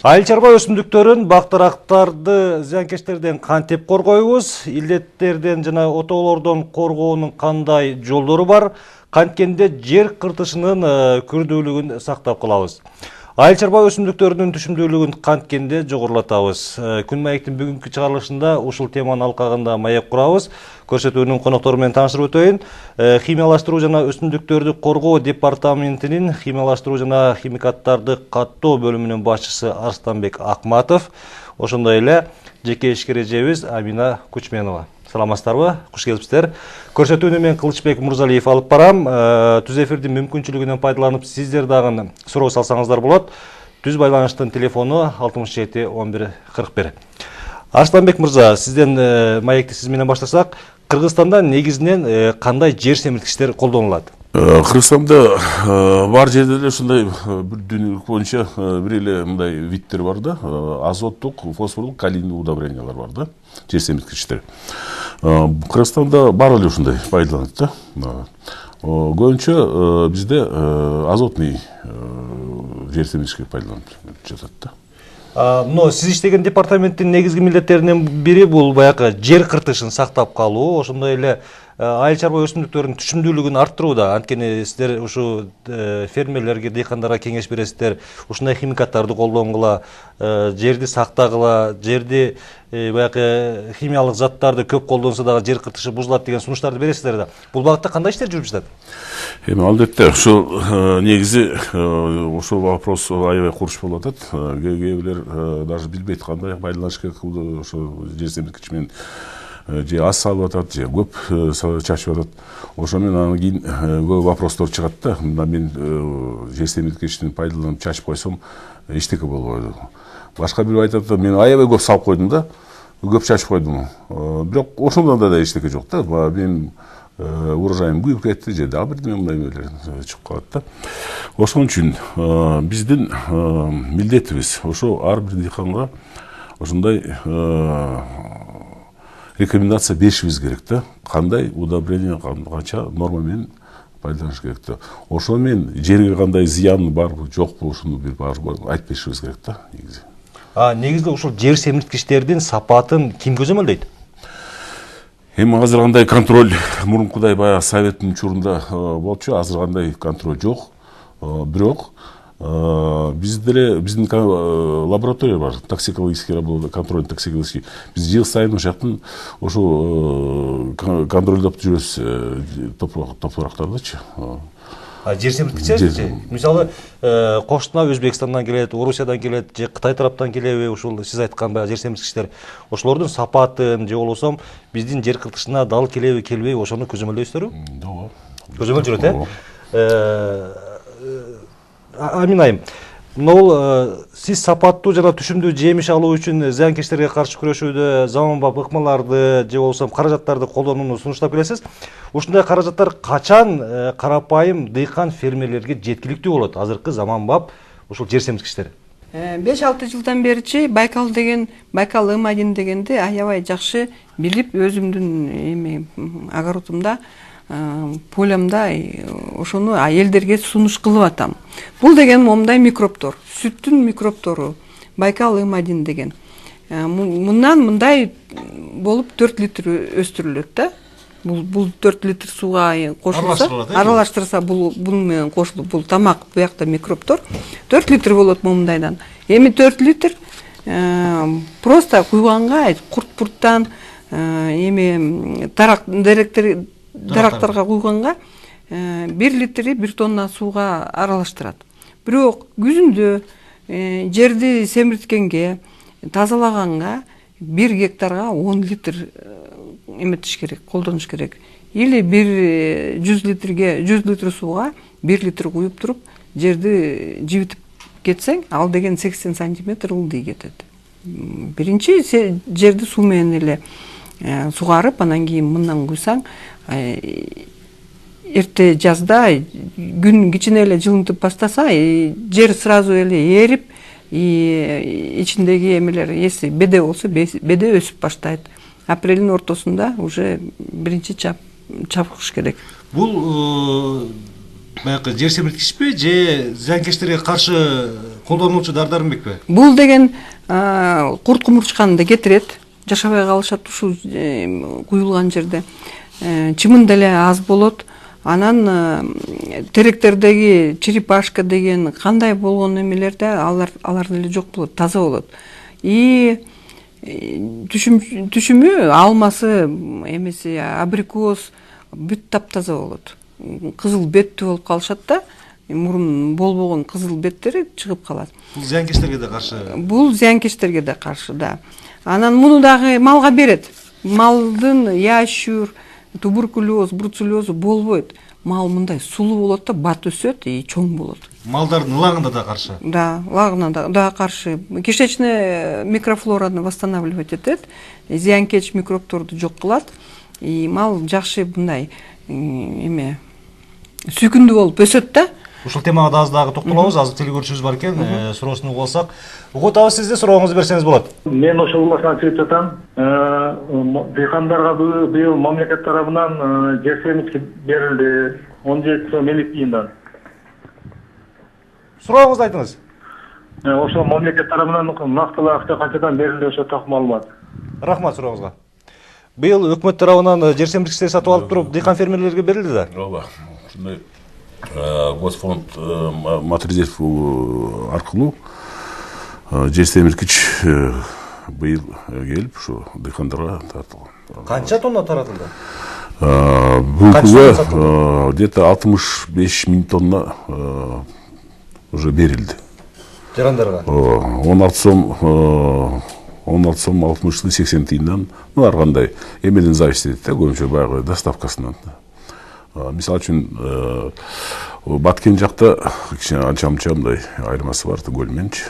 Айыл чарба өсүмдүктөрүн, бактырактарды зыянкечтерден кантип коргойбуз? Илеттерден жана отоолордон коргоонун кандай жолдору бар? Канткенде жер кыртышынын күрдүүлүгүн сактап калабыз. Айыл чарба өсүмдүктөрүнүн түшүмдүүлүгүн канткенде жогорулатабыз. Күн маектин бүгүнкү чыгарылышында ушул теманын алкагында маек курабыз. Көрсөтүүнүн коноктору менен тааныштырып өтөйүн. Химиялаштыруу жана өсүмдүктөрдү коргоо департаментинин химиялаштыруу жана химикаттарды каттоо бөлүмүнүн башчысы Арстанбек Акматов, ошондой эле жеке ишкер эжебиз Амина Кучменова. Саламатсыздарбы? Куш келипсиздер. Көрсөтүүнү мен Кылычбек Мурзалиев алып барам. Түз эфирдин мүмкүнчүлүгүнөн пайдаланып сиздер дагы суроо салсаңыздар болот. Түз байланыштын телефону 67 11 41. Арстанбек Мырза, сизден маекти сиз менен баштасак, Кыргызстанда негизинен кандай жер семирткичтер колдонулат? Кыргызстанда бар жерде эле ушундай бир дүйнөлүк боюнча бир эле мындай видтер бар да, азоттук, фосфорлук, калийный удобрениялар бар да, жер семирткичтер. Кыргызстанда бар эле ушундай пайдаланат да. Көбүнчө бизде азотный жер семирткичтер пайдаланып жатат да. Но сиз иштеген департаменттин негизги милдеттеринен бири бул баягы жер кыртышын сактап калуу, ошондой эле айыл чарба өсүмдүктөрүнүн түшүмдүүлүгүн арттырууда. Анткени сиздер ушу фермерлерге, дыйкандарга кеңеш бересиздер, ушундай химикаттарды колдонгула, жерди сактагыла, жерди баягы химиялык заттарды көп колдонсо дагы жер кыртышы бузулат деген сунуштарды бересиздер да. Бул багытта кандай иштер жүрүп жатат? Албетте, ушул негизи ушул вопрос аябай курч болуп атат. Кээ бирлер даже билбейт кандай байланыш керек ошо жер семирткич менен. Же аз салып атат, же көп чачып атат. Ошо менен анан кийин көп вопростор чыгат да. Мен жер семирткичтин пайдаланып чачып койсом эчтеке болбойт. Башка бирөө айтат, мен аябай көп салып койдум да, көп чачып койдум. Бирок ошондон да эчтеке жок да. Мен урожайым күйүп кетти, же дагы бирдеме мындай чыгып калат да. Ошон үчүн биздин милдетибиз ошо ар бир дыйканга ошондой рекомендация беришибиз керек да. Кандай удобрение, канча норма менен пайдаланыш керек да. Ошо менен жерге кандай зыян барбы, жокпу, ушуну бир айтып беришибиз керек да, негизи. Негизде ушул жер семирткичтердин сапатын ким көзөмөлдөйт? Азыр кандай контроль мурункудай баягы советтин учурунда болчу, азыр кандай контроль жок. Бирок биздин лаборатория бар, токсикологический работа, контроль токсикологический. Биз жыл сайын ошол ошо контролдоп жүрөбүз топурактардычы. Жер семирткичтерди, мисалы, кошуна Өзбекстандан келет, Орусиядан келет, же Кытай тараптан келеби, ушул сиз айткан баягы жер семирткичтер, ошолордун сапатын же болбосо биздин жер кыртышына дал келеби, келбейби, ошону көзөмөлдөйсүзөрбү? Көзөмөл жүрөт, Амин айым, сиз сапаттуу жана түшүмдүү жемиш алуу үчүн зыянкечтерге каршы күрөшүүдө заманбап ыкмаларды же болбосо каражаттарды колдонууну сунуштап келесиз. Ушундай каражаттар качан карапайым дыйкан фермерлерге жеткиликтүү болот? Азыркы заманбап ушул жер семирткичтер. 5-6 жылдан беричи Байкал Ым-1 дегенди аябай жакшы билип, өзүмдүн огородумда, полямда ошону элдерге сунуш кылып атам. Бул деген момундай микробтор, сүттүн микробтору, Байкал Ым-1 деген. Мындан мындай болуп 4 литр өстүрүлөт да. Бул 4 литр сууга кошулса, аралаштырса, бул менен кошулуп, бул тамак, буякта микробтор 4 литр болот момундайдан. Эми 4 литр просто куйганга курт-пурттан эми дарактарга куйганга 1 литри 1 тонна сууга аралаштырат. Бирок күзүндө жерди семирткенге, тазалаганга 1 гектарга 10 литр эметиш керек, колдонуш керек. Или 100 литр сууга 1 литр куюп туруп, жерди жибитип кетсең, ал деген 80 сантиметр ылдый кетет. Биринчи жерди суу менен эле сугарып, анан кийин мындан куйсаң, эрте жазда күн кичине эле жылынтып баштаса, жер сразу эле эрип, ичиндеги эмелер, если беде болсо, беде өсүп баштайт. Апрелдин ортосунда уже биринчи чапкыш керек. Бул баягы жер семирткичпи же зыянкечтерге каршы колдонуучу Дардарбекпи? Бул деген курт кумурчканды кетирет, жашабай калышат ушул куюлган жерде. Чымын деле аз болот. Анан теректердеги черепашка деген кандай болгон эмелерде алар деле жок болот, таза болот. И түшүмү алмасы эмеси абрикос бүт таптаза болот. Кызыл беттүү болуп калышат да, мурун болбогон кызыл беттери чыгып калат. Бул зыянкечтерге да каршы. Бул зыянкечтерге да каршы, да. Анан муну дагы малга берет. Малдын яшүр, туберкулез, бруцеллезу болбойт. Мал мындай сулуу болот да, бат өсөт и чоң болот. Малдардын лагына да каршы. Да, лагына да каршы. Кишечный микрофлораны восстанавливать этет, зыянкеч микробторду жок кылат. И мал жакшы мындай эме сүйкүндүү болуп өсөт да. Ушул темага да аз дагы токтолобуз. Азыр телегөрүүчүбүз бар экен, суроосун угуп алсак. Угут абы, сизде сурооңузду берсеңиз болот. Мен ошол уласынан чыгып жатам. Дыйкандарга быйыл мамлекет тарабынан жер семиргич берилди 17 сом элек тыйындан. Сурооңузду айтыңыз. Ошол мамлекет тарабынан нактылуу акча канчадан берилди, ошо так маалымат. Рахмат сурооңузга. Быйыл өкмөт тарабынан жер семиргичтер сатып алып туруп, дыйкан фермерлерге берилди да? Ооба. Ушундай Госфонд материалдер аркылуу жер семиргич быйыл келип ушу дыйкандарга тартылган. Канча тонна таратылды? Бүгүнкү где-то 65 000 тонна уже берилди. Жарандарга? 16 сом 60-80 тыйындан, ар кандай эмеден зависит этет да, көбүнчө баягы доставкасынан. Мисалы үчүн Баткен жакта кичине анча-мынча мындай айырмасы бар, көл менчи,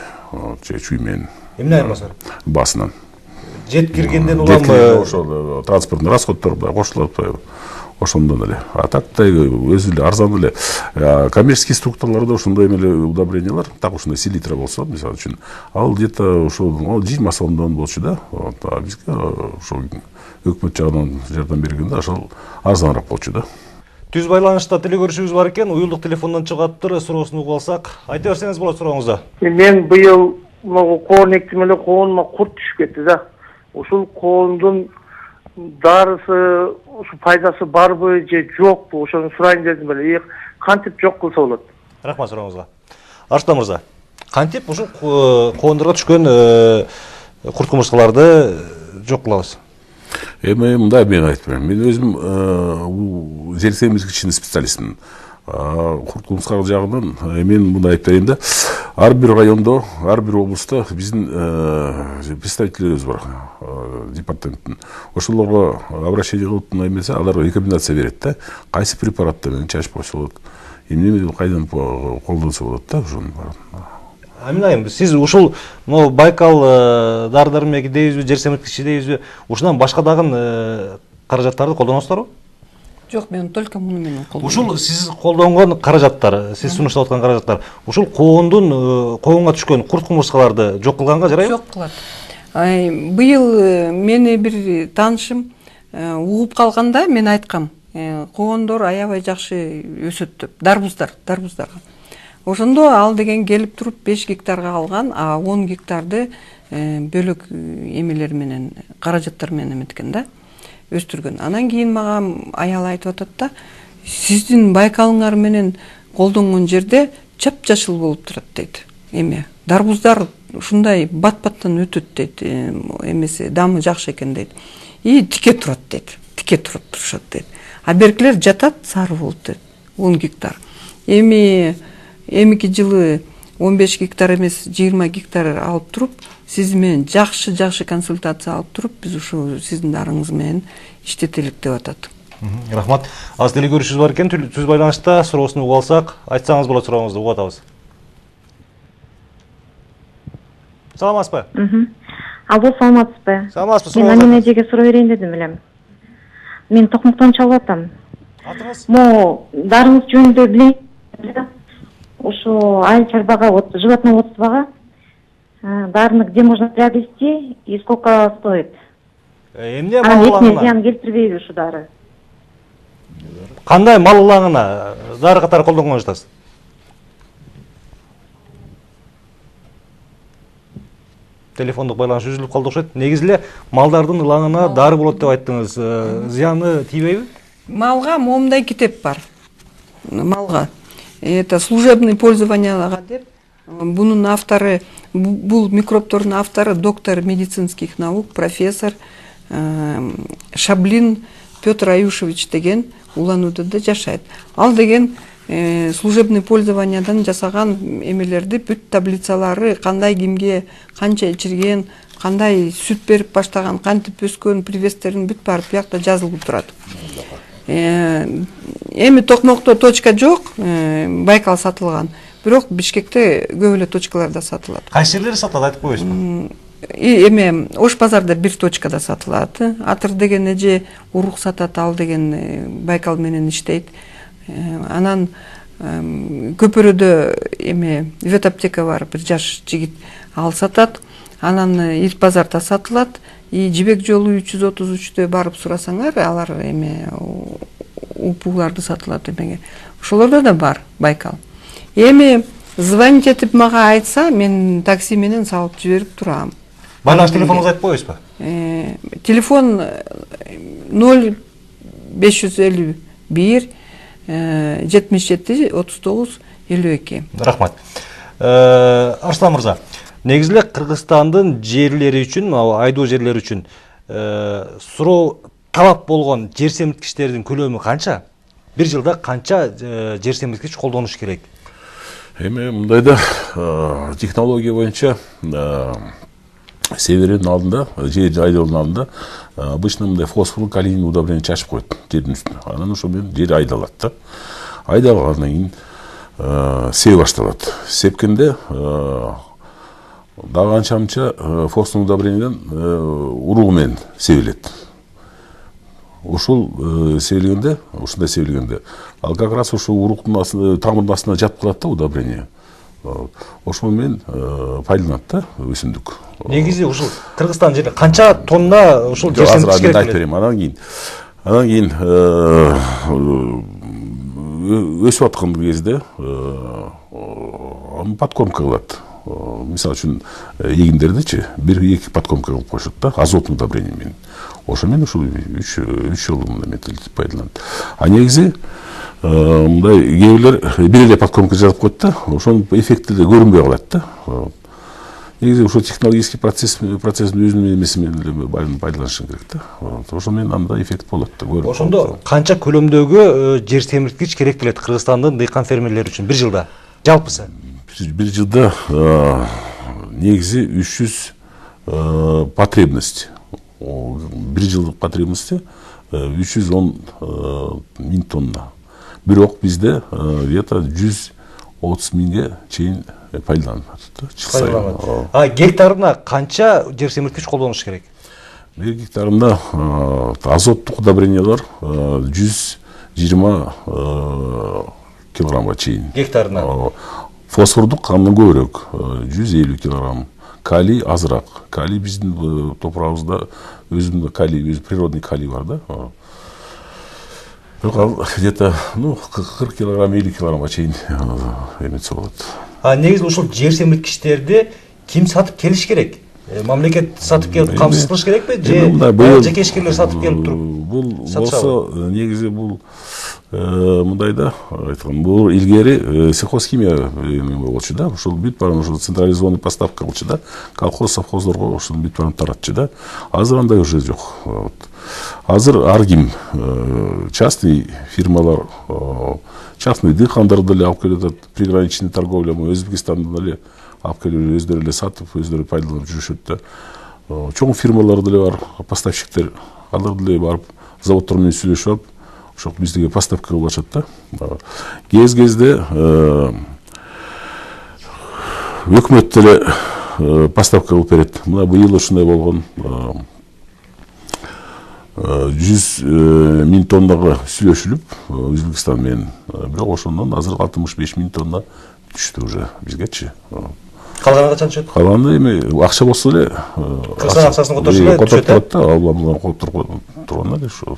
же чүй менен. Эмне айырмасы бар? Басынан. Жеткиргенден улам ошол транспорттун расходдору кошулат, ошондон эле. А тактай өзү эле арзан эле. Коммерческий структураларда ошондой эмеле удобрениялар, так ушундай селитра болсо, мисалы үчүн, ал где-то ошол 20 сомдон болчу да. А бизге ошол өкмөт жагынан жардам бергенде ошол арзаныраак болчу да. Түз байланышта телегөрүүчүбүз бар экен, уюлдук телефондон чыгаптыр, суроосун угуп алсак. Айта берсеңиз болот сурооңузду. Мен быйыл коон эктим эле, кооныма курт түшүп кетти да. Ушул коондун дарысы, ушу пайдасы барбы же жокпу, ошону сурайын дедим эле. Кантип жок кылса болот? Рахмат сурооңузга. Арыштан мырза, кантип ушул коондорго түшкөн курт кумурскаларды жок кылабыз? Мындай мен айтып берем. Мен өзүм жер семиргичтин специалистмин. Курт кумурска жагынан мен мындай айтып берейин да. Ар бир райондо, ар бир облустта биздин представительдерибиз бар, департаменттин. Ошолорго обращение кылып эмесе, алар рекомендация берет да. Кайсы препараттар менен чачып койсо болот, эмне кайдан колдонсо болот да, ошонун баарын. Аминайым, сиз ушул Байкал Дардарбек дейбизби, жер семиргичи дейбизби, ушунан башка дагы каражаттарды колдоносуздарбы? Жок, мен только муну менен колдоном. Ушул сиз колдонгон каражаттар, сиз сунуштап аткан каражаттар, ушул коонга түшкөн курт кумурскаларды жок кылганга жарайбы? Жок кылат. Быйыл мени бир таанышым угуп калганда мен айткам, коондор аябай жакшы өсөт деп, дарбуздарга. Ошондо ал деген келип туруп 5 гектарга алган, а 10 гектарды бөлөк эмелер менен, каражаттар менен эметкен да, өстүргөн. Анан кийин мага аял айтып атат да, сиздин байкалыңар менен колдонгон жерде чап-жашыл болуп турат дейт. Дарбуздар ушундай бат-баттан өтөт дейт, эмеси дамы жакшы экен дейт. И тике турат дейт. Тике турушат дейт. А беркилер жатат, сары болуп дейт. 10 гектар. Эмики жылы 15 гектар эмес 20 гектар алып туруп, сиз менен жакшы консультация алып туруп, биз ушу сиздин дарыңыз менен иштетелик деп атат. Рахмат. Аз телегөрүүчүбүз бар экен, түз байланышта суроосун угуп алсак, айтсаңыз болот сурооңузду, угуп атабыз. Саламатсызбы? Алло, саламатсызбы? Саламатсызбы, Мен Амина эжеге суроо берейин дедим элем. Мен Токмуктан чалып атам. Атыңыз? Дарыңыз жөнүндө билейин. Ушу айыл чарбага, животное отствога дарыны где можно приобрести и сколько стоит? Эмне мал улаңына? Зыян келтирбейби ушу дары? Кандай мал улаңына дары катары колдонгон жатасыз? телефондук байланыш үзүлүп калды окшойт. Негизи эле малдардын ылаңына дары болот деп айттыңыз. Зыяны тийбейби? Малга момундай китеп бар. Малга. Это служебный пользованияга деп. Бунун автору, бул микробтордун автору доктор медицинских наук, профессор Шаблин Петр Аюшевич деген Улан-Удыда жашайт. Ал деген служебный пользованиядан жасаган эмелерди, бүт таблицалары, кандай кимге канча ичирген, кандай сүт берип баштаган, кантип өскөн, привестерин бүт барып биякта жазылып турат. Эми Токмокто точка жок, Байкал сатылган. Бирок Бишкекте көп эле точкаларда сатылат. Кайсы жерлери сатылат айтып коесузбу? Эме Ош базарда бир точкада сатылат. Атыр деген эже урук сатат, ал деген Байкал менен иштейт. Анан Көпөрөдө эме ветаптека бар, бир жаш жигит, ал сатат. Анан Ит базарда сатылат. Жибек жолу 333-тө барып сурасаңар, алар эме упуларды сатылат эмеге. Ошолордо да бар Байкал. Эми звонить этип мага айтса, мен такси менен салып жиберип турам. Байланыш телефонуңузду айтып коесузбу? Телефон 0551 77 39 52. Рахмат. Арслан мырза, негизи эле Кыргызстандын жерлери үчүн, айдоо жерлери үчүн суроо талап болгон жер семирткичтердин көлөмү канча? Бир жылда канча жер семирткич колдонуш керек? Эми мындайда технология боюнча севердин алдында, жер айдоонун алдында обычно мындай фосфорлук калийный удобрение чачып коет жердин үстүнө. Анан ошо менен жер айдалат да. Айдалгандан кийин себе башталат. Сепкенде дагы анча-мынча фосфорлук удобрениеден уругу менен себилет. Ушул себилгенде, ушундай себилгенде, ал как раз ошо уруктун астына, тамырдын астына жатып калат да удобрение. Ошол менен пайдаланат да өсүмдүк. Негизи ушул Кыргызстан жерде канча тонна ушул жер семирткич керек айтып берем. Анан кийин өсүп аткан кезде подкормка кылат. Мисалы үчүн эгиндердичи 1-2 подкормка кылып коюшат да, азоттук удобрение менен. Ошо менен ушул 3 жыл мындай пайдаланат. А негизи мындай кээ бирлер бир эле подкормка жазып коет да, ошонун эффекти да көрүнбөй калат да. Негизи ушул технологический процесстин өзүнүн эмеси менен пайдаланыш керек да. Ошо менен анда эффект болот да. Ошондо канча көлөмдөгү жер семирткич керек келет Кыргызстандын дыйкан фермерлери үчүн бир жылда? Жалпысы? Бир жылда негизи 300 потребность. Бир жылдык потребности 310 миң тонна. Бирок бизде где-то 130 миңге чейин пайдаланат. А гектарына канча жер семирткич колдонуш керек? Бир гектарында азоттук удобрениялар 120 килограммга чейин. Гектарына? Фосфордук андан көбүрөөк 150 килограмм. Калий азыраак. Калий биздин топурагыбызда өзүнүн калий, природный калий бар да. Где-то 40 килограмм, 50 килограммга чейин эметсе болот. А негизи ушул жер семирткичтерди ким сатып келиш керек? Мамлекет сатып келип камсыз кылыш керекпи? Же жекешкерлер сатып келип туруп? Бул болсо негизи бул мындайда айткан, бул илгери сельхозхимия болчу да. Ушул бүт баарын ушул централизованный поставка кылчу да. Колхоз, совхоздорго ушул бүт баарын таратчу да. Азыр андай уже жок. Азыр ар ким частный фирмалар, частный дыйкандар деле алып келет, приграничный торговля, Өзбекстандан деле алып келип өздөрү эле сатып, өздөрү пайдаланып жүрүшөт да. Чоң фирмалар деле бар, поставщиктер, алар деле барып заводдор менен сүйлөшүп алып, ошол бизге поставка кылып атышат да. Кез-кезде өкмөт деле поставка кылып берет. Мына быйыл ушундай болгон 100 миң тоннага сүйлөшүлүп Өзбекстан менен, бирок ошондон азыр 65 миң тонна түштү уже бизгечи. Калганы качан түшөт? Калганы эми акча болсо эле Кыргызстан акчасын которсо эле түшөт да, албамдан которуп турганда эле ошол.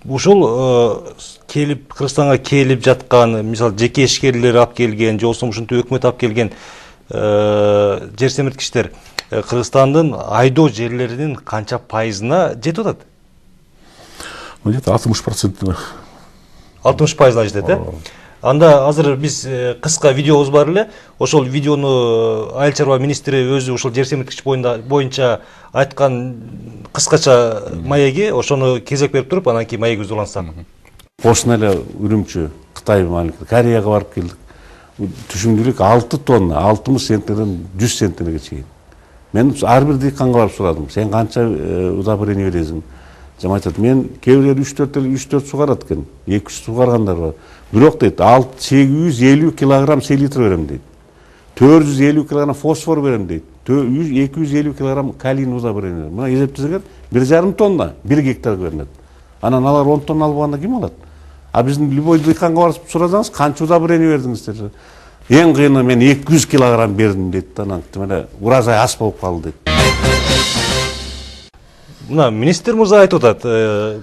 ушул келип Кыргызстанга келип жаткан, мисалы жеке ишкерлер алып келген, же болбосо ушинтип өкмөт алып келген жер семирткичтер Кыргызстандын айдоо жерлеринин канча пайызына жетип атат? Где-то 60%. 60%на жетет, э? Анда азыр биз кыска видеобуз бар эле. Ошол видеону Айыл чарба министри өзү ушул жер семирткич боюнча айткан кыскача маеги, ошону кезек берип туруп, анан кийин маегибизди улантсак. Кошуна эле Үрүмчү, Кытай маалыматы, Кореяга барып келдик. Түшүмдүүлүк 6 тонна, 60 центнерден 100 центнерге чейин. Мен ар бир дыйканга барып сурадым. Сен канча удобрение бересиң? Жам айтат, мен кээ бирлери 3-4 сугарат экен, 2-3 сугаргандар бар. Бирок дейт, 850 килограмм селитр берем дейт. 450 килограмм фосфор берем дейт. 250 килограмм калийный удобрение. Мына эсептесеңер, 1,5 тонна 1 гектарга берилет. Анан алар 10 тонна албаганда ким алат? А биздин любой дыйканга барып сурасаңыз, канча удобрение бердиңиздер? Эң кыйыны мен 200 килограмм бердим дейт. Анан мына урожай аз болуп калды дейт. Мына министр мырза айтып атат,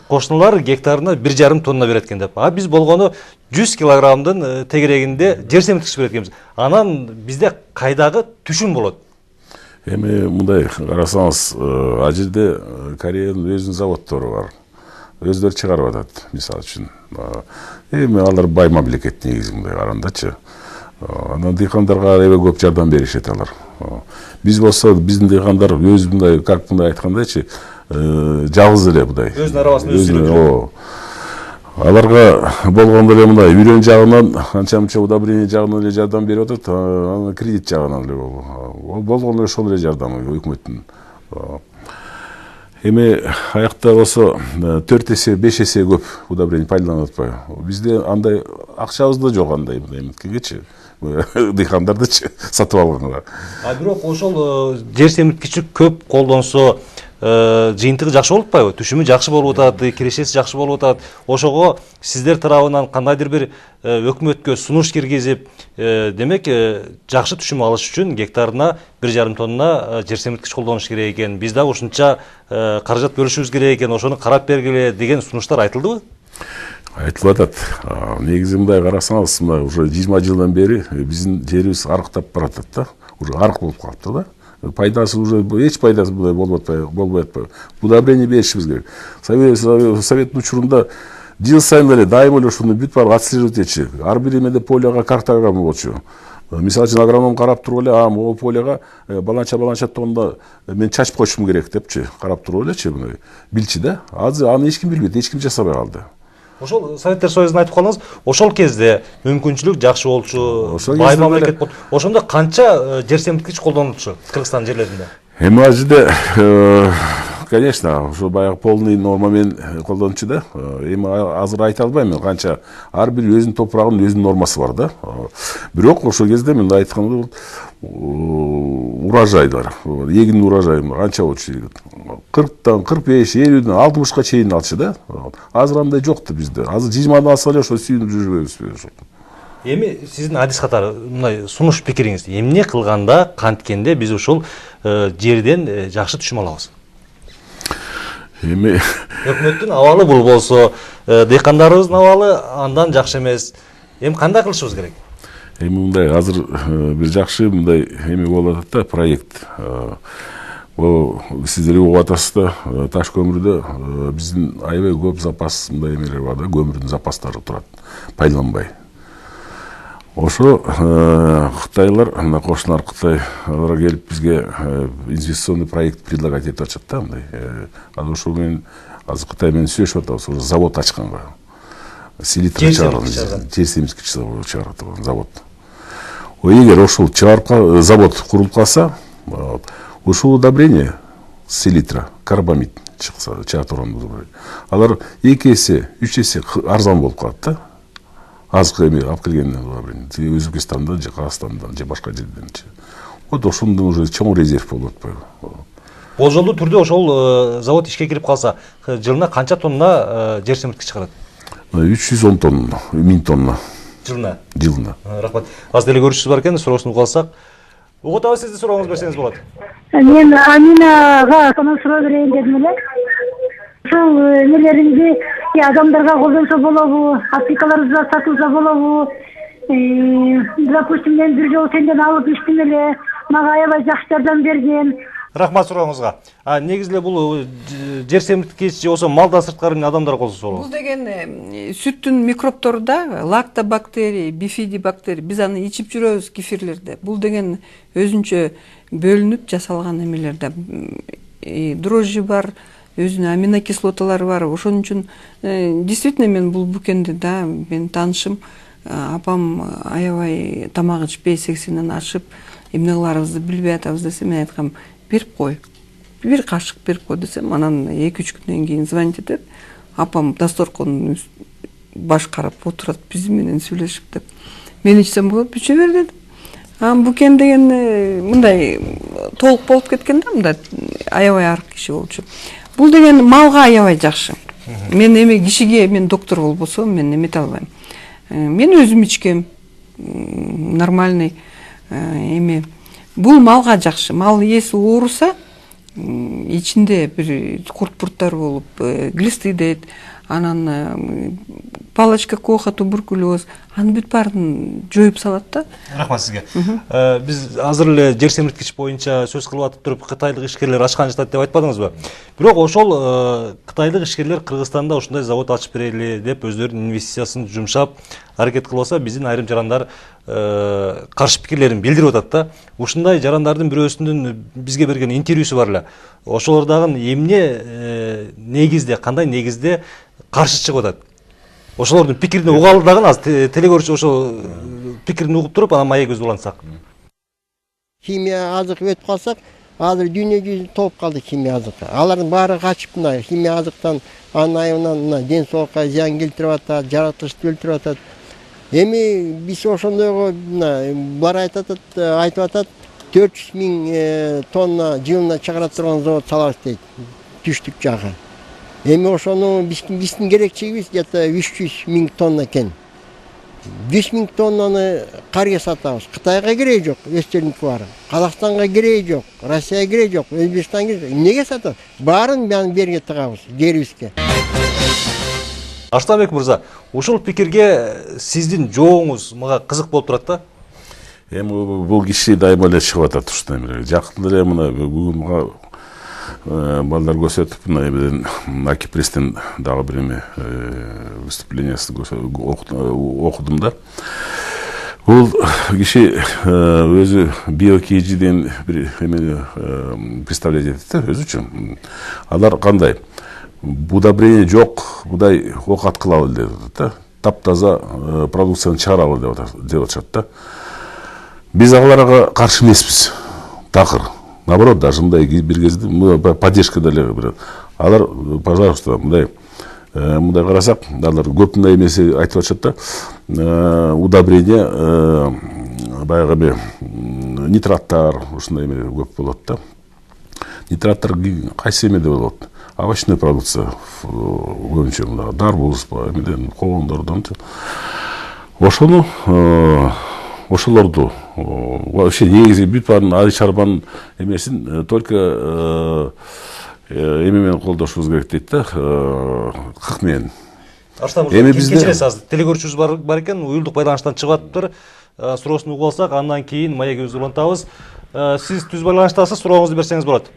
кошуналар гектарына 1,5 тонна берет экен деп. А биз болгону 100 килограммдын тегерегинде жер семирткич берет экенбиз. Анан бизде кайдагы түшүм болот? Эми мындай карасаңыз, ал жерде Кореянын өзүнүн заводдору бар. Өздөрү чыгарып атат, мисалы үчүн. Эми алар бай мамлекет негизи мындай карандачы. Анан дыйкандарга аябай көп жардам беришет алар. Биз болсо биздин дыйкандар өзү мындай, как мындай айткандайчы, жалгыз эле мындай. Өзүнүн арабасын өзү сүйлөп. Аларга болгондо эле мындай үйрөн жагынан, анча-мынча удобрение жагынан эле жардам берип атат, анан кредит жагынан эле болгондо эле ошол эле жардам өкмөттүн. Эми аякта болсо 4 эсе, 5 эсе көп удобрение пайдаланып атпайбы? Бизде андай акчабыз да жок андай эметкегечи. Дыйкандардычы сатып алганга. А бирок ошол жер семирткичти көп колдонсо жыйынтыгы жакшы болуп атпайбы? Түшүмү жакшы болуп атат, кирешеси жакшы болуп атат. Ошого сиздер тарабынан кандайдыр бир өкмөткө сунуш киргизип, демек жакшы түшүм алыш үчүн гектарына 1,5 тонна жер семирткич колдонуш керек экен. Биз да ушунча каражат бөлүшүбүз керек экен, ошону карап бергиле деген сунуштар айтылдыбы? Айтылып атат. Негизи мындай карасаңыз, мына уже 20 жылдан бери биздин жерибиз арыктап баратат да. Уже арык болуп калыптыр да. Пайдасы уже эч пайдасы болбой атпайбы. Удобрение беришибиз керек. Советтин учурунда жыл сайын эле дайыма эле ушуну бүт барып отслеживать этчи. Ар бир эмеде полияга картограмма болчу. Мисалы үчүн агроном карап туруп эле, могу полияга баланча тонна мен чачып койушум керек депчи, карап туруп элечи мына билчи да. Азыр аны эч ким билбейт, эч ким жасабай калды. Ошол Советтер Союзун айтып калдыңыз, ошол кезде мүмкүнчүлүк жакшы болчу, бай мамлекет болчу. Ошондо канча жер семирткич колдонулчу Кыргызстан жерлеринде? Эми ал жерде, конечно, ушу баягы полный нормамен колдончу да. Эми азыр айта албайм мен канча, ар бир өзүнүн топурагынын өзүнүн нормасы бар да. Бирок ошол кезде мен айткандай урожай бар. Эгин урожай канча болчу? 40тан 45, 50ден 60ка чейин алчу да. Азыр андай жок да бизде. Азыр 20дан алса эле ошо сүйүнүп жүрбөйбүз. Эми сиздин адис катары мындай сунуш пикириңиз, эмне кылганда канткенде биз ушул жерден жакшы түшүм алабыз? Эми өкмөттүн абалы бул болсо, дыйкандарыбыздын абалы андан жакшы эмес. Эми кандай кылышыбыз керек? Эми мындай азыр бир жакшы мындай эми болуп атат да, проект. Сиздер угуп атасыздар, таш көмүрдө биздин аябай көп запас мындай эмелер бар да, көмүрдүн запастары турат, пайдаланбай. Ошо Кытайлар, кошуналар Кытай алар келип бизге инвестиционный проект предлагать этип атышат да, мындай. Анан ошол менен азыр Кытай менен сүйлөшүп атабыз, уже завод ачканга. Селитр чыгарган, жер семирткич чыгарат завод. Эгер ошол завод курулуп калса, ушул удобрение селитра, карбамид чыкса, чыга турган удобрение. Алар 2 эсе, 3 эсе арзан болуп калат да. Азыркы эми алып келген удобрение, Өзбекстандан же Кыргызстандан же башка жерденчи. Вот ошондон уже чоң резерв болуп атпайбы. Болжолдуу түрдө ошол завод ишке кирип калса, жылына канча тонна жер семирткич чыгарат? 310 тонна, 1000 тонна. Жылына. Рахмат. Аз деле көрүшүбүз бар экен, суроосун угуп Угут аба, сиздин сурооңуз берсеңиз болот. Мен Аминага суроо берейин дедим эле. Ушул нелеринди адамдарга колдонсо болобу, аптекаларыбызда сатылса болобу. Допустим, мен бир жолу сенден алып иштим эле, мага аябай жакшы жардам берген. Рахмат сурооңузга. Негизи эле бул жер семирткич же болбосо малдан сырткары адамдар колдонсо болобу. Бул деген сүттүн микробтору да, лактобактерия, бифидобактерия. Биз аны ичип жүрөбүз кефирлерде. Бул деген өзүнчө бөлүнүп жасалган эмелерде. Дрожжи бар, өзүнүн аминокислоталары бар. Ошон үчүн действительно мен бул букенди да, мен таанышым, апам аябай тамак ичпей 80ден ашып, эмне кыларыбызды билбей атабыз десе, мен айткам, берип кой. Бир кашык берип кой десем, анан 2-3 күндөн кийин звонить этет. Апам дасторконун баш карап отурат, биз менен сүйлөшүп деп. Мен ичсем болот, бүчө бер дедим. Букен деген мындай толук болуп кеткен да, мындай аябай арык киши болчу. Бул деген малга аябай жакшы. Мен эме кишиге, мен доктор болбосом, мен эмете албайм. Мен өзүм ичкем, нормальный эме. Бул малга жакшы. Мал ээси ооруса, ичинде бир курт-бурттар болуп, глисты дейт, анан палочка коха, туберкулез, анын бүт баарын жоюп салат да. Рахмат сизге. Биз азыр эле жер семирткич боюнча сөз кылып атып туруп, кытайлык ишкерлер ачкан жатат деп айтпадыңызбы? Бирок ошол кытайлык ишкерлер Кыргызстанда ушундай завод ачып берели деп өздөрүнүн инвестициясын жумшап аракет кылып атса, биздин айрым жарандар каршы пикирлерин билдирип атат да. Ушундай жарандардын бирөөсүнүн бизге берген интервьюсу бар эле. Ошолор дагы эмне негизде, кандай негизде каршы чыгып атат? Ошолордун пикирин угалы дагы азыр телекөрүүчү ошол пикирин угуп туруп, анан мая көз улантсак. Химия азык өтүп калсак, азыр дүйнө жүзү толуп калды химия азыкка. Алардын баары качып мына химия азыктан, анын айынан мына ден соолукка зыян келтирип атат, жаратылышты өлтүрүп атат. Эми биз ошондойго мына бар айтып атат, 400 000 тонна жылына чыгара турган завод салабыз дейт, түштүк жагы. Эми ошону биздин керекчигибиз где-то 300 000 тонна экен. 100 000 тоннаны карга сатабыз. Кытайга кереги жок, өздөрүнүкү бар. Казакстанга кереги жок, Россияга кереги жок, Өзбекстанга кереги жок. Эмнеге сатабыз? Баарын берге тыгабыз, жерибизге. Арыстанбек мырза, ушул пикирге сиздин жооңуз мага кызык болуп турат да. Эми бул киши дайыма эле чыгып атат ушундай эмелер. Жакында эле мына бүгүн мага балдар көрсөтүп, мына эмеден Акипрестен дагы бир эме выступлениесин окудум да. Бул киши өзү биокейжиден бир эмени представлять этет да, өзү үчүн. Алар кандай? Удобрение жок, будай ок аткылабы деп атат да. Таптаза продукцияны чыгарабы деп атышат да. Биз аларга каршы эмеспиз. Такыр. Наоборот, даже мындай бир кезде поддержка деле берет. Алар, пожалуйста, мындай карасак, алар көп мындай эмеси айтып атышат да. Удобрение баягы нитраттар, ушундай эме көп болот да. Нитраттар кайсы эмеде болот? Овощной продукция көбүнчө мына дарбуз, эмеден, коондордон. Ошолорду вообще негизи бүт баарын ай чарбанын эмесин только эме менен колдошубуз керек дейт да, кык менен. Эми бизде кечиресиз, азыр телекөрүүчүбүз бар экен, уюлдук байланыштан чыгып атыптыр. Суроосун угуп алсак, андан кийин мая көз улантабыз. Сиз түз байланыштасыз, сурооңузду берсеңиз болот.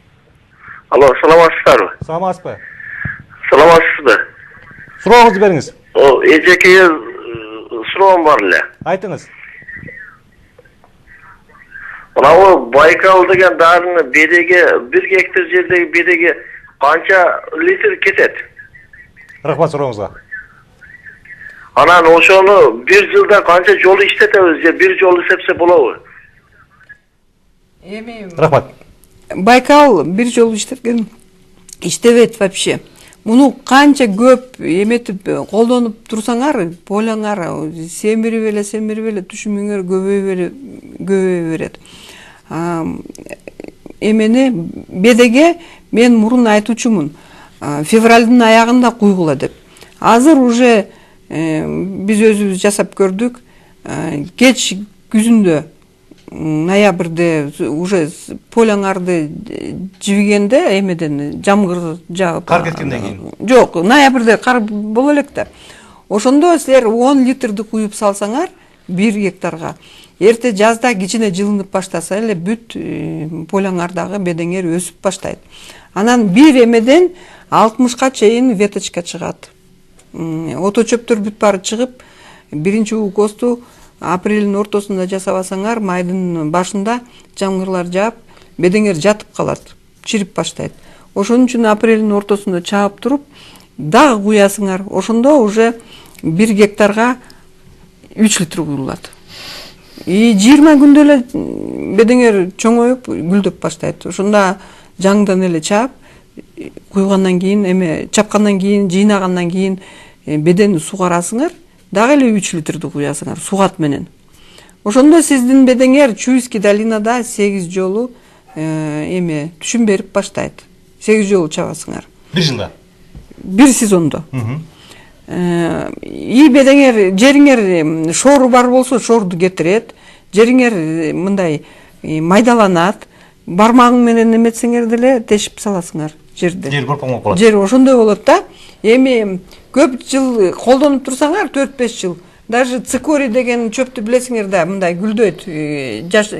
Алло, саламатсыздарбы? Саламатсызбы? Саламатсызбы? Сурооңузду бериңиз. Эжеке суроом бар эле. Айтыңыз. Мына Байкал деген дарыны береге, 1 гектар жердеги береге канча литр кетет? Рахмат сурооңузга. Анан ошону бир жылда канча жол иштетебиз же бир жол эсепсе болобу? Эми Рахмат. Байкал бир жолу иштебейт вообще. Муну канча көп эметип колдонуп турсаңар, полаңар семирип эле түшүмүңөр көбөйө берет. Эмени бедеге мен мурун айтуучумун. Февралдын аягында куйгула деп. Азыр уже биз өзүбүз жасап көрдүк. Кеч күзүндө ноябрьде уже поляңарды жибигенде эмеден жамгыр жаап Кар кеткенден кийин? Жок, ноябрьде кар боло элек да. Ошондо силер 10 литрди куюп салсаңар 1 гектарга, эрте жазда кичине жылынып баштаса эле бүт поляңардагы бедеңер өсүп баштайт. Анан бир эмеден 60ка чейин веточка чыгат. Ото чөптөр бүт баары чыгып, биринчи укосту апрелдин ортосунда жасабасаңар, майдын башында жамгырлар жаап, бедеңер жатып калат, чирип баштайт. Ошон үчүн апрелдин ортосунда чаап туруп, дагы куясыңар. Ошондо уже 1 гектарга 3 литр куюлат. 20 күндө эле бедеңер чоңоюп, гүлдөп баштайт. Ошондо жаңдан эле чаап, куйгандан кийин, чапкандан кийин, жыйнагандан кийин бедени сугарасыңар, дагы эле 3 литрди куясыңар сугат менен. Ошондо сиздин бедеңер Чуйский долинада 8 жолу түшүм берип баштайт. 8 жолу чабасыңар. Бир жылда? Бир сезондо. Бедеңер жериңер шору бар болсо шорду кетирет, жериңер мындай майдаланат, бармагың менен эметсеңер деле тешип саласыңар жерди. Жер борпоң болуп калат. Жер ошондой болот да. Эми көп жыл колдонуп турсаңар, 4-5 жыл. Даже цикорий деген чөптү билесиңер да, мындай гүлдөйт, жаш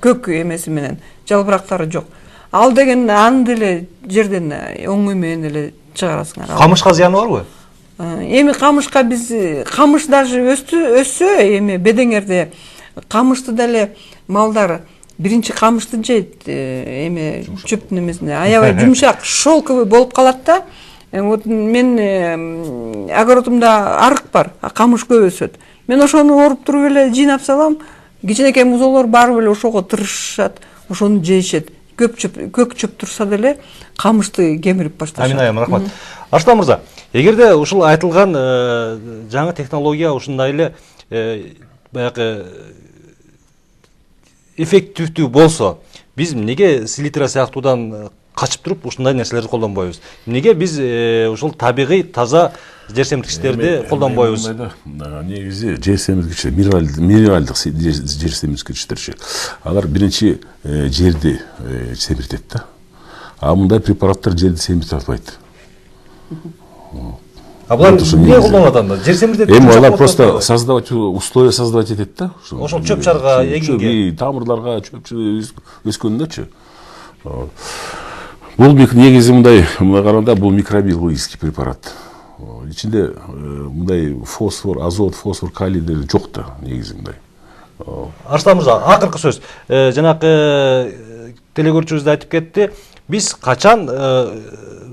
көк эмеси менен, жалбырактары жок. Ал деген аны деле жерден оңой менен эле чыгарасыңар. Камышка зыяны барбы? Эми камышка биз камыш даже өссө, эми бедеңерде камышты деле малдар биринчи камышты жейт, эми чөптүн эмесине аябай жумшак, шелковый болуп калат да. Вот мен огородумда арык бар, камыш көп өсөт. Мен ошону оруп туруп эле жыйнап салам, кичинекей музоолор барып эле ошого тырышат, ошону жейишет. Көк чөп турса деле камышты кемирип башташат. Амин айым, рахмат. Арыштан мырза, эгерде ушул айтылган жаңы технология ушундай эле баягы эффективдүү болсо, биз эмнеге селитра сыяктуудан качып туруп ушундай нерселерди колдонбойбуз? Эмнеге биз ушул табигый таза жер семирткичтерди колдонбойбуз? Негизи жер семирткичтер, минералдык жер семирткичтерчи. Алар биринчи жерди семиртет да. А мындай препараттар жерди семирте албайт. А булар эмне колдонот анда? Жер семиртет. Эми алар просто условия создавать этет да. Ошол чөп чарга, эгинге, тамырларга чөп өскөндөрчү. Бул негизи мындай караганда бул микробиологический препарат. Ичинде мындай фосфор, азот, фосфор, калийдер жок да негизи мындай. Арыштан мырза, акыркы сөз. Жанакы телекөрүүчүбүз да айтып кетти. Биз качан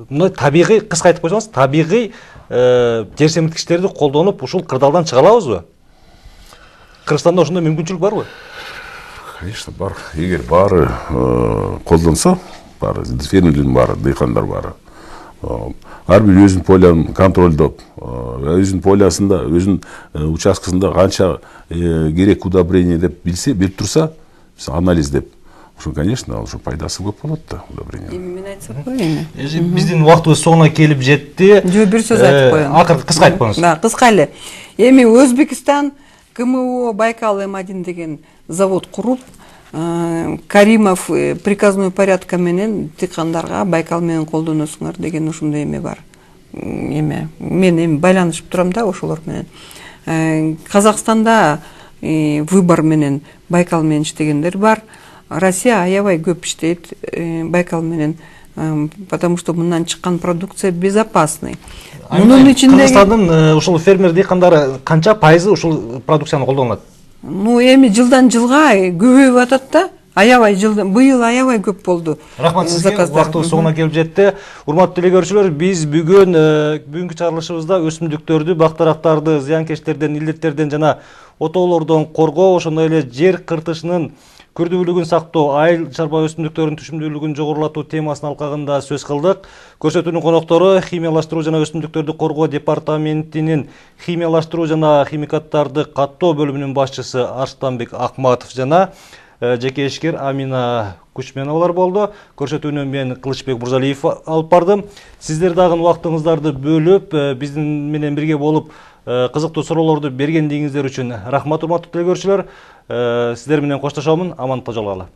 мындай табигый, кыска айтып койсоңуз, табигый жер семирткичтерди колдонуп ушул кырдаалдан чыга алабызбы? Кыргызстанда ошондой мүмкүнчүлүк барбы? Конечно, бар. Эгер баары колдонсо, баары фермерлердин баары, дыйкандар баары. Ар бир өзүнүн полянын контролдоп, өзүнүн полясында, өзүнүн участкасында канча керек удобрение деп билсе, берип турса, анализдеп. Ошо, конечно, ошо пайдасы көп болот да удобрение. Мен айтсам коеюн. Биздин убактыбыз соңуна келип жетти. Жок, бир сөз айтып коеюн. Акыркы кыска айтып коюңуз. Да, кыска эле. Эми Өзбекстан КМО Байкал М1 деген завод куруп, Каримов приказной порядка менен дыйкандарга Байкал менен колдоносуңар деген ушундай эме бар. Мен эми байланышып турам да ошолор менен. Казакстанда выбор менен Байкал менен иштегендер бар. Россия аябай көп иштейт Байкал менен, потому что мындан чыккан продукция безопасный. Мунун ичинде Кыргызстандын ушул фермер дыйкандары канча пайызы ушул продукцияны колдонот? Эми жылдан жылга көбөйүп атат да. Аябай жылдан быйыл аябай көп болду. Рахмат сизге, убактыбыз соңуна келип жетти. Урматтуу телекөрүүчүлөр, биз бүгүнкү чыгарылышыбызда өсүмдүктөрдү, бактарактарды зыянкечтерден, илдеттерден жана отоолордон коргоо, ошондой эле жер кыртышынын күрдүүлүгүн сактоо, айыл чарба өсүмдүктөрүнүн түшүмдүүлүгүн жогорулатуу темасынын алкагында сөз кылдык. Көрсөтүүнүн коноктору химиялаштыруу жана өсүмдүктөрдү коргоо департаментинин химиялаштыруу жана химикаттарды каттоо бөлүмүнүн башчысы Арыстанбек Акматов жана жеке ишкер Амина Кучменовалар болду. Көрсөтүүнү мен Кылычбек Мурзалиев алып бардым. Сиздер дагы убактыңыздарды бөлүп, биздин менен бирге болуп, кызыктуу суроолорду бергендигиңиздер үчүн рахмат, урматтуу телекөрүүчүлөр. Сіздер менен коштошомун, амандыкта жолугалы.